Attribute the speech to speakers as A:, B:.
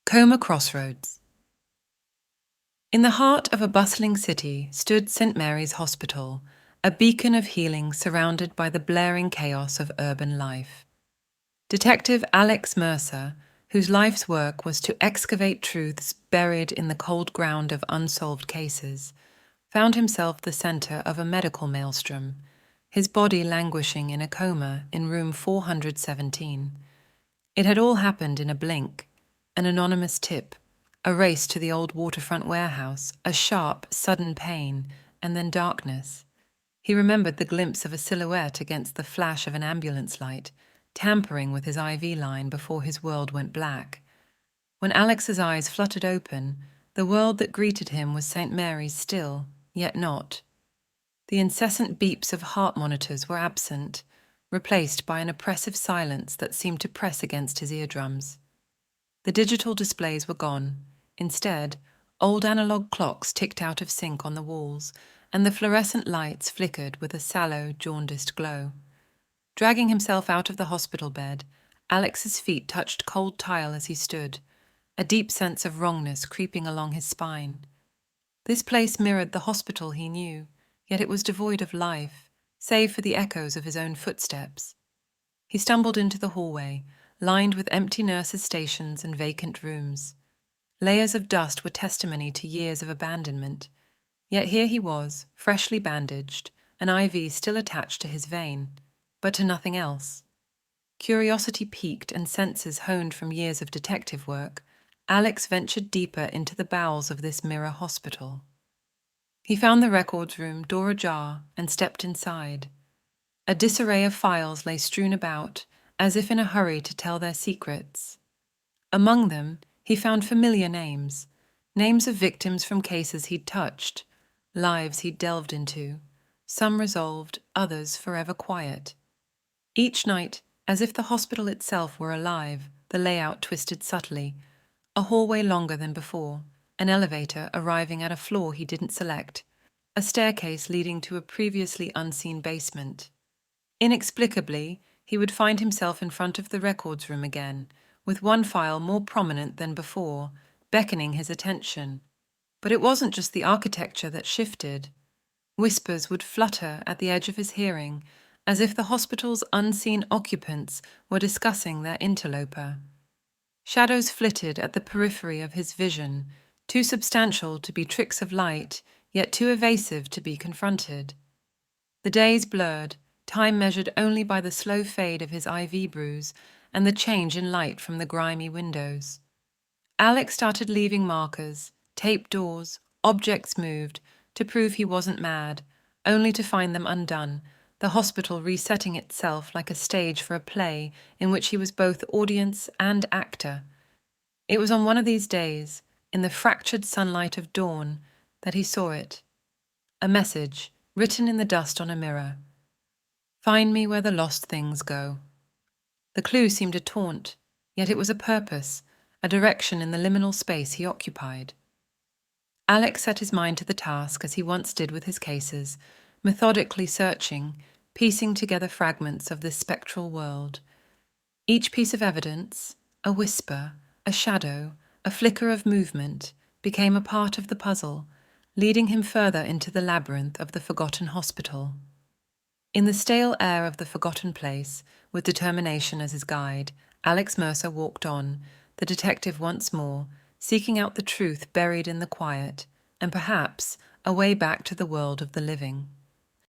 A: Coma Crossroads. In the heart of a bustling city stood St. Mary's Hospital, a beacon of healing surrounded by the blaring chaos of urban life. Detective Alex Mercer, whose life's work was to excavate truths buried in the cold ground of unsolved cases, found himself the center of a medical maelstrom, his body languishing in a coma in room 417. It had all happened in a blink. An anonymous tip, a race to the old waterfront warehouse, a sharp, sudden pain, and then darkness. He remembered the glimpse of a silhouette against the flash of an ambulance light, tampering with his IV line before his world went black. When Alex's eyes fluttered open, the world that greeted him was St. Mary's still, yet not. The incessant beeps of heart monitors were absent, replaced by an oppressive silence that seemed to press against his eardrums. The digital displays were gone. Instead, old analog clocks ticked out of sync on the walls, and the fluorescent lights flickered with a sallow, jaundiced glow. Dragging himself out of the hospital bed, Alex's feet touched cold tile as he stood, a deep sense of wrongness creeping along his spine. This place mirrored the hospital he knew, yet it was devoid of life, save for the echoes of his own footsteps. He stumbled into the hallway, lined with empty nurses' stations and vacant rooms. Layers of dust were testimony to years of abandonment. Yet here he was, freshly bandaged, an IV still attached to his vein, but to nothing else. Curiosity piqued and senses honed from years of detective work, Alex ventured deeper into the bowels of this mirror hospital. He found the records room door ajar and stepped inside. A disarray of files lay strewn about, as if in a hurry to tell their secrets. Among them, he found familiar names of victims from cases he'd touched, lives he'd delved into, some resolved, others forever quiet. Each night, as if the hospital itself were alive, the layout twisted subtly, a hallway longer than before, an elevator arriving at a floor he didn't select, a staircase leading to a previously unseen basement. Inexplicably, he would find himself in front of the records room again, with one file more prominent than before, beckoning his attention. But it wasn't just the architecture that shifted. Whispers would flutter at the edge of his hearing, as if the hospital's unseen occupants were discussing their interloper. Shadows flitted at the periphery of his vision, too substantial to be tricks of light, yet too evasive to be confronted. The days blurred, time measured only by the slow fade of his IV bruise and the change in light from the grimy windows. Alex started leaving markers, taped doors, objects moved, to prove he wasn't mad, only to find them undone, the hospital resetting itself like a stage for a play in which he was both audience and actor. It was on one of these days, in the fractured sunlight of dawn, that he saw it. A message, written in the dust on a mirror. "Find me where the lost things go." The clue seemed a taunt, yet it was a purpose, a direction in the liminal space he occupied. Alex set his mind to the task as he once did with his cases, methodically searching, piecing together fragments of this spectral world. Each piece of evidence, a whisper, a shadow, a flicker of movement, became a part of the puzzle, leading him further into the labyrinth of the forgotten hospital. In the stale air of the forgotten place, with determination as his guide, Alex Mercer walked on, the detective once more, seeking out the truth buried in the quiet, and perhaps a way back to the world of the living.